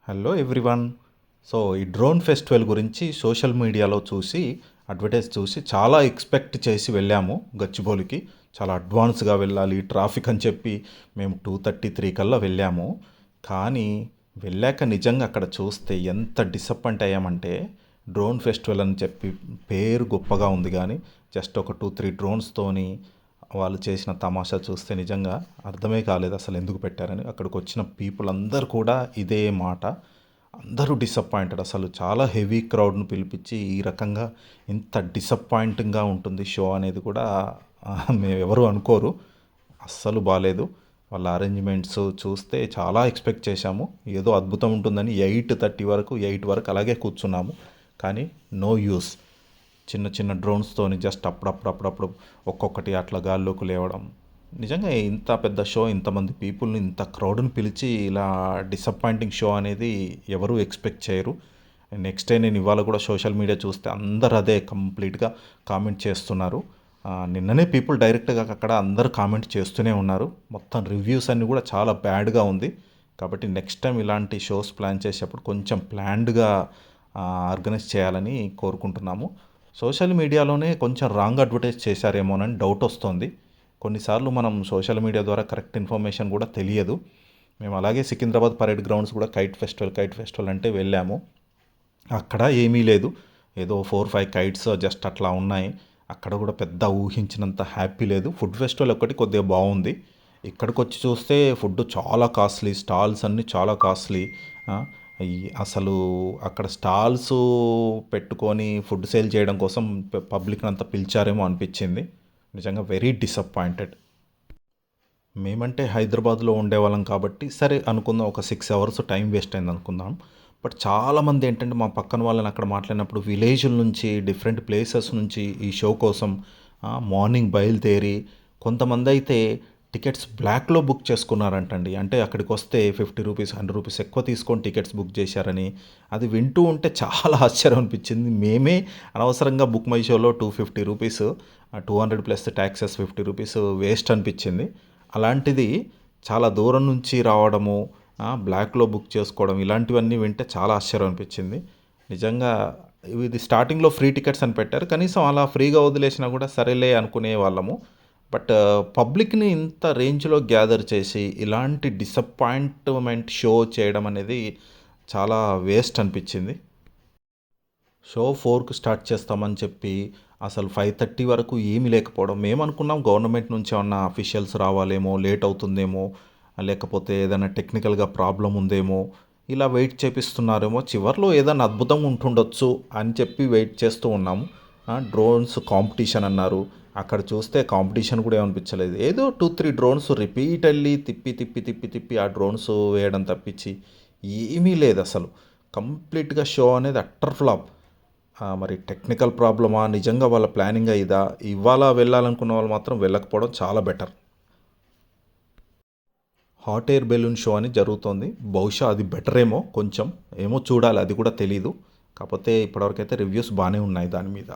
Hello everyone. So ఈ drone festival గురించి social మీడియాలో చూసి అడ్వర్టైజ్ చూసి చాలా ఎక్స్పెక్ట్ చేసి వెళ్ళాము గచ్చిబౌలికి. చాలా అడ్వాన్స్గా వెళ్ళాలి ట్రాఫిక్ అని చెప్పి మేము 2:33 కల్లా వెళ్ళాము. కానీ వెళ్ళాక నిజంగా అక్కడ చూస్తే ఎంత డిసప్పాయింట్ అయ్యామంటే, డ్రోన్ ఫెస్టివల్ అని చెప్పి పేరు గొప్పగా ఉంది కానీ జస్ట్ ఒక 2-3 డ్రోన్స్తోని వాళ్ళు చేసిన తమాషా చూస్తే నిజంగా అర్థమే కాలేదు అసలు ఎందుకు పెట్టారని. అక్కడికి వచ్చిన పీపుల్ అందరూ కూడా ఇదే మాట, అందరూ డిసప్పాయింటెడ్. అసలు చాలా హెవీ క్రౌడ్ను పిలిపించి ఈ రకంగా ఇంత డిసప్పాయింటింగ్గా ఉంటుంది షో అనేది కూడా మేము ఎవరు అనుకోరు. అస్సలు బాగాలేదు. వాళ్ళ అరేంజ్మెంట్స్ చూస్తే చాలా ఎక్స్పెక్ట్ చేశాము, ఏదో అద్భుతం ఉంటుందని. 8 వరకు అలాగే కూర్చున్నాము, కానీ నో యూస్. చిన్న చిన్న డ్రోన్స్తోని జస్ట్ అప్పుడప్పుడు ఒక్కొక్కటి అట్లా గాల్లోకి లేవడం. నిజంగా ఇంత పెద్ద షో, ఇంతమంది పీపుల్ని, ఇంత క్రౌడ్ని పిలిచి ఇలా డిసప్పాయింటింగ్ షో అనేది ఎవరూ ఎక్స్పెక్ట్ చేయరు. నెక్స్ట్ డే నేను ఇవాళ కూడా సోషల్ మీడియా చూస్తే అందరు అదే కంప్లీట్గా కామెంట్ చేస్తున్నారు. నిన్ననే పీపుల్ డైరెక్ట్గా అక్కడ అందరూ కామెంట్ చేస్తూనే ఉన్నారు. మొత్తం రివ్యూస్ అన్నీ కూడా చాలా బ్యాడ్గా ఉంది. కాబట్టి నెక్స్ట్ టైం ఇలాంటి షోస్ ప్లాన్ చేసేటప్పుడు కొంచెం ప్లాన్డ్గా ఆర్గనైజ్ చేయాలని కోరుకుంటున్నాము. సోషల్ మీడియాలోనే కొంచెం రాంగ్ అడ్వర్టైజ్ చేశారేమోనని డౌట్ వస్తుంది. కొన్నిసార్లు మనం సోషల్ మీడియా ద్వారా కరెక్ట్ ఇన్ఫర్మేషన్ కూడా తెలియదు. మేము అలాగే సికింద్రాబాద్ పరేడ్ గ్రౌండ్స్ కూడా కైట్ ఫెస్టివల్ అంటే వెళ్ళాము. అక్కడ ఏమీ లేదు, ఏదో 4-5 కైట్స్ జస్ట్ అట్లా ఉన్నాయి. అక్కడ కూడా పెద్ద ఊహించినంత హ్యాపీ లేదు. ఫుడ్ ఫెస్టివల్ ఒక్కటి కొద్దిగా బాగుంది. ఇక్కడికి వచ్చి చూస్తే ఫుడ్ చాలా కాస్ట్లీ, స్టాల్స్ అన్నీ చాలా కాస్ట్లీ. అసలు అక్కడ స్టాల్స్ పెట్టుకొని ఫుడ్ సేల్ చేయడం కోసం పబ్లిక్ని అంతా పిలిచారేమో అనిపించింది. నిజంగా వెరీ డిసప్పాయింటెడ్. మేమంటే హైదరాబాద్లో ఉండేవాళ్ళం కాబట్టి సరే అనుకుందాం, ఒక 6 అవర్స్ టైం వేస్ట్ అయింది అనుకుందాం. బట్ చాలామంది ఏంటంటే, మా పక్కన వాళ్ళని అక్కడ మాట్లాడినప్పుడు విలేజ్ల నుంచి, డిఫరెంట్ ప్లేసెస్ నుంచి ఈ షో కోసం మార్నింగ్ బయలుదేరి, కొంతమంది అయితే టికెట్స్ బ్లాక్లో బుక్ చేసుకున్నారంటండి. అంటే అక్కడికి వస్తే 50 రూపీస్, 100 రూపీస్ ఎక్కువ తీసుకొని టికెట్స్ బుక్ చేశారని. అది వింటూ ఉంటే చాలా ఆశ్చర్యం అనిపించింది. మేమే అనవసరంగా బుక్ మై షోలో 250 rupees, 200 plus taxes 50 rupees waste అనిపించింది. అలాంటిది చాలా దూరం నుంచి రావడము, బ్లాక్లో బుక్ చేసుకోవడం, ఇలాంటివన్నీ వింటే చాలా ఆశ్చర్యం అనిపించింది. నిజంగా ఇది స్టార్టింగ్లో ఫ్రీ టికెట్స్ అని పెట్టారు, కనీసం అలా ఫ్రీగా వదిలేసినా కూడా సరేలే అనుకునే వాళ్ళము. బట్ పబ్లిక్ని ఇంత రేంజ్లో గ్యాదర్ చేసి ఇలాంటి డిసప్పాయింట్మెంట్ షో చేయడం అనేది చాలా వేస్ట్ అనిపించింది. షో 4కి స్టార్ట్ చేస్తామని చెప్పి అసలు 5:30 వరకు ఏమీ లేకపోవడం. మేము అనుకున్నాం గవర్నమెంట్ నుంచి ఏమన్నా అఫీషియల్స్ రావాలేమో, లేట్ అవుతుందేమో, లేకపోతే ఏదైనా టెక్నికల్గా ప్రాబ్లం ఉందేమో, ఇలా వెయిట్ చేపిస్తున్నారేమో, చివర్లో ఏదైనా అద్భుతం ఉంటుండొచ్చు అని చెప్పి వెయిట్ చేస్తూ ఉన్నాము. డ్రోన్స్ కాంపిటీషన్ అన్నారు. అక్కడ చూస్తే కాంపిటీషన్ కూడా ఏమనిపించలేదు. ఏదో 2-3 డ్రోన్స్ రిపీటెడ్లీ తిప్పి ఆ డ్రోన్స్ వేయడం తప్పించి ఏమీ లేదు అసలు. కంప్లీట్గా షో అనేది అట్టర్ ఫ్లాప్. మరి టెక్నికల్ ప్రాబ్లమా, నిజంగా వాళ్ళ ప్లానింగ్ ఇదా? ఇవాళ వెళ్ళాలనుకున్న వాళ్ళు మాత్రం వెళ్ళకపోవడం చాలా better. Hot air balloon show అని జరుగుతోంది. బహుశా అది బెటర్ ఏమో, కొంచెం ఏమో చూడాలి, అది కూడా తెలీదు. కాకపోతే ఇప్పటివరకు అయితే రివ్యూస్ బాగానే ఉన్నాయి దాని మీద.